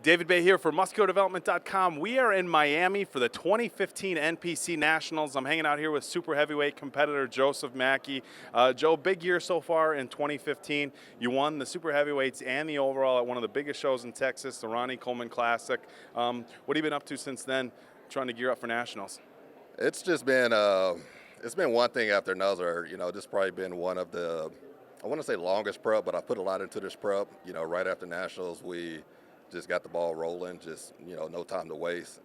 David Bay here for MuscularDevelopment.com. We are in Miami for the 2015 NPC Nationals. I'm hanging out here with super heavyweight competitor Joseph Mackey. Joe, big year so far in 2015. You won the super heavyweights and the overall at one of the biggest shows in Texas, the Ronnie Coleman Classic. What have you been up to since then, trying to gear up for Nationals? It's just been one thing after another. This probably been one of the, I want to say longest prep, but I put a lot into this prep. Right after Nationals, we just got the ball rolling, just, no time to waste.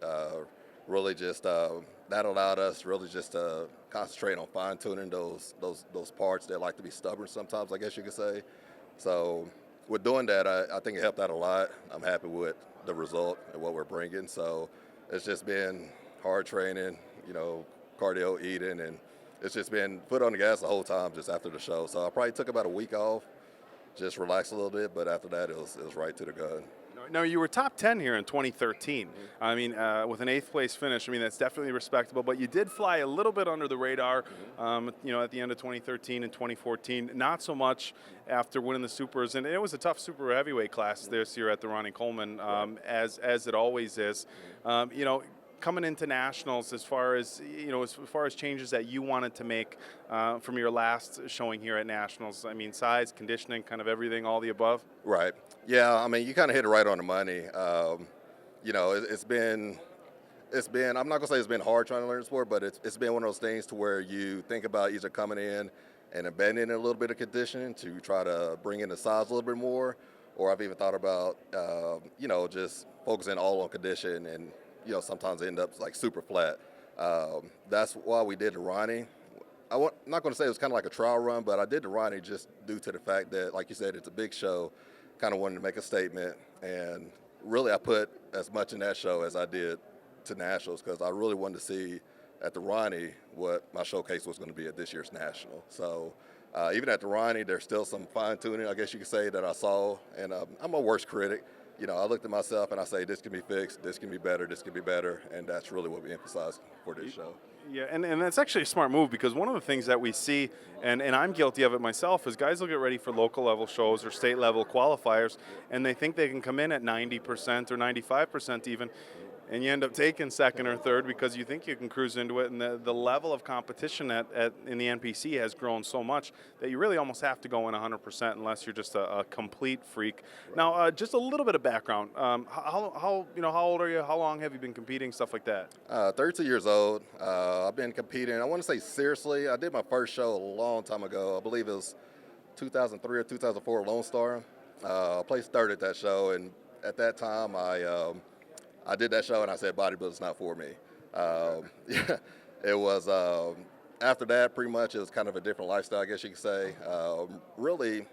Really just, that allowed us really just to concentrate on fine tuning those parts that like to be stubborn sometimes, I guess you could say. So with doing that, I think it helped out a lot. I'm happy with the result and what we're bringing. So it's just been hard training, cardio, eating, and it's just been foot on the gas the whole time just after the show. So I probably took about a week off, just relaxed a little bit, but after that it was right to the gun. No, you were top 10 here in 2013. I mean, with an 8th place finish, that's definitely respectable, but you did fly a little bit under the radar, at the end of 2013 and 2014. Not so much after winning the supers, and it was a tough super heavyweight class this year at the Ronnie Coleman, as it always is. Coming into Nationals, as far as changes that you wanted to make from your last showing here at Nationals, size, conditioning, kind of everything, all the above. Right. Yeah. You kind of hit it right on the money. It's been. I'm not gonna say it's been hard trying to learn the sport, but it's been one of those things to where you think about either coming in and abandoning a little bit of conditioning to try to bring in the size a little bit more, or I've even thought about just focusing all on condition and. Sometimes end up like super flat. That's why we did the Ronnie. I'm not going to say it was kind of like a trial run, but I did the Ronnie just due to the fact that, like you said, it's a big show. Kind of wanted to make a statement, and really I put as much in that show as I did to Nationals because I really wanted to see at the Ronnie what my showcase was going to be at this year's National. So even at the Ronnie, there's still some fine tuning, I guess you could say, that I saw, and I'm a worst critic. I looked at myself and I say, this can be fixed, this can be better, this can be better, and that's really what we emphasize for this show. Yeah, and that's actually a smart move because one of the things that we see, and I'm guilty of it myself, is guys will get ready for local level shows or state level qualifiers, and they think they can come in at 90% or 95% even, and you end up taking second or third because you think you can cruise into it, and the level of competition in the NPC has grown so much that you really almost have to go in 100% unless you're just a complete freak. Right. Now, just a little bit of background. How old are you? How long have you been competing? Stuff like that. 32 years old. I've been competing. I want to say seriously. I did my first show a long time ago. I believe it was 2003 or 2004, Lone Star. I placed third at that show, and at that time I did that show and I said bodybuilding's not for me. It was, after that pretty much it was kind of a different lifestyle, I guess you could say. Really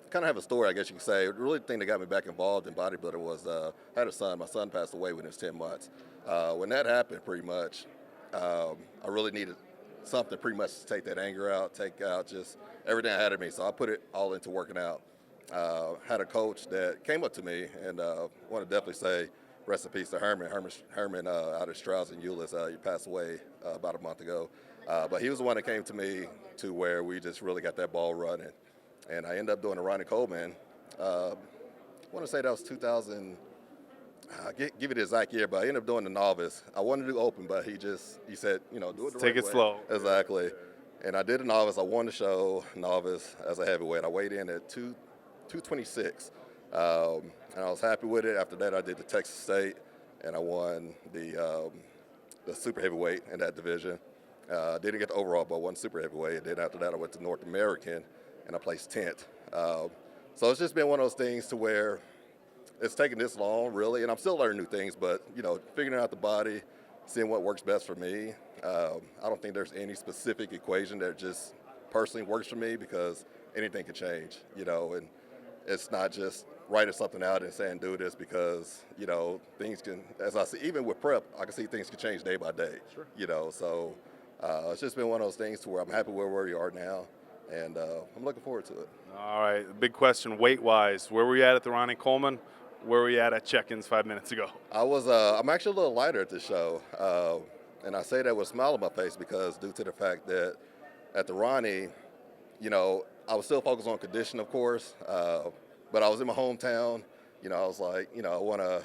kind of have a story, I guess you could say. Really the thing that got me back involved in bodybuilding was I had a son. My son passed away when he was 10 months. When that happened pretty much, I really needed something pretty much to take that anger out, take out just everything I had in me. So I put it all into working out. Had a coach that came up to me and want to definitely say, rest in peace to Herman. Herman out of Strauss and Euless, he passed away about a month ago. But he was the one that came to me to where we just really got that ball running. And I ended up doing a Ronnie Coleman. I want to say that was 2000, give it the exact year, but I ended up doing the novice. I wanted to do open, but he said, do it the right way. Take it slow. Exactly. And I did a novice. I won the show novice as a heavyweight. I weighed in at 226. And I was happy with it. After that, I did the Texas State, and I won the super heavyweight in that division. Didn't get the overall, but won super heavyweight. And then after that, I went to North American, and I placed 10th. So it's just been one of those things to where it's taken this long, really, and I'm still learning new things, but, figuring out the body, seeing what works best for me. I don't think there's any specific equation that just personally works for me because anything can change, and it's not just writing something out and saying do this because, things can, as I see, even with prep, I can see things can change day by day. Sure. So it's just been one of those things to where I'm happy where we are now, and I'm looking forward to it. All right, big question, weight-wise. Where were you at the Ronnie Coleman? Where were you at check-ins 5 minutes ago? I'm actually a little lighter at this show, and I say that with a smile on my face because due to the fact that at the Ronnie, I was still focused on condition, of course, but I was in my hometown. I was like, I want to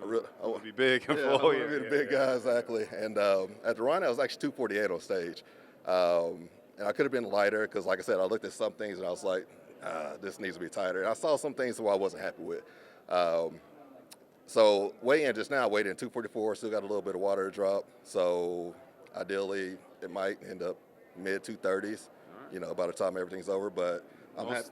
I To be big and Yeah, full. I want to be the big guy, exactly. And at the run, I was actually 248 on stage. And I could have been lighter because, like I said, I looked at some things and I was like, this needs to be tighter. And I saw some things where I wasn't happy with. So weigh in just now, weighed in 244, still got a little bit of water to drop. So ideally, it might end up mid 230s, by the time everything's over. But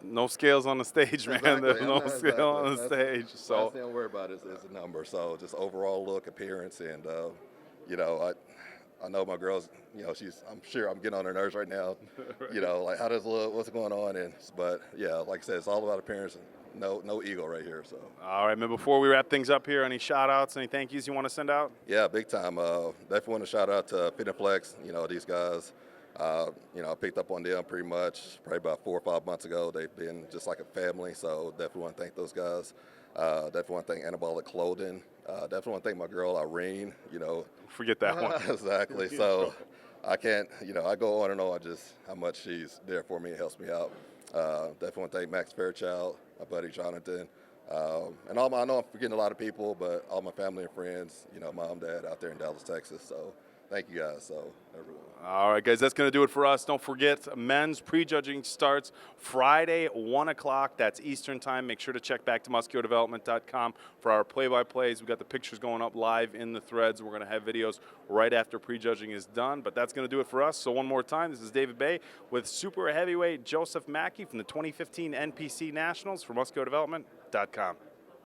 no scales on the stage, man. Exactly. There's no Exactly. scale on the stage. So last thing I'm worried about is the number. So just overall look, appearance, and I know my girl's. I'm sure I'm getting on her nerves right now. Right. Like how does it look? What's going on? But yeah, like I said, it's all about appearance. And no ego right here. So all right, man. Before we wrap things up here, any shout outs, any thank yous you want to send out? yeah, big time. Definitely want to shout out to Fit and Flex. These guys. I picked up on them pretty much probably about 4 or 5 months ago. They've been just like a family, so definitely want to thank those guys. Definitely want to thank Anabolic Clothing. Definitely want to thank my girl Irene. Forget that one. Exactly. So I can't. I go on and on just how much she's there for me and helps me out. Definitely want to thank Max Fairchild, my buddy Jonathan, and I know I'm forgetting a lot of people, but all my family and friends. Mom, dad out there in Dallas, Texas. So. Thank you guys. So everyone. All right, guys, that's going to do it for us. Don't forget, men's prejudging starts Friday, 1 o'clock. That's Eastern time. Make sure to check back to musculardevelopment.com for our play-by-plays. We've got the pictures going up live in the threads. We're going to have videos right after prejudging is done. But that's going to do it for us. So one more time, this is David Bay with super heavyweight Joseph Mackey from the 2015 NPC Nationals for musculardevelopment.com.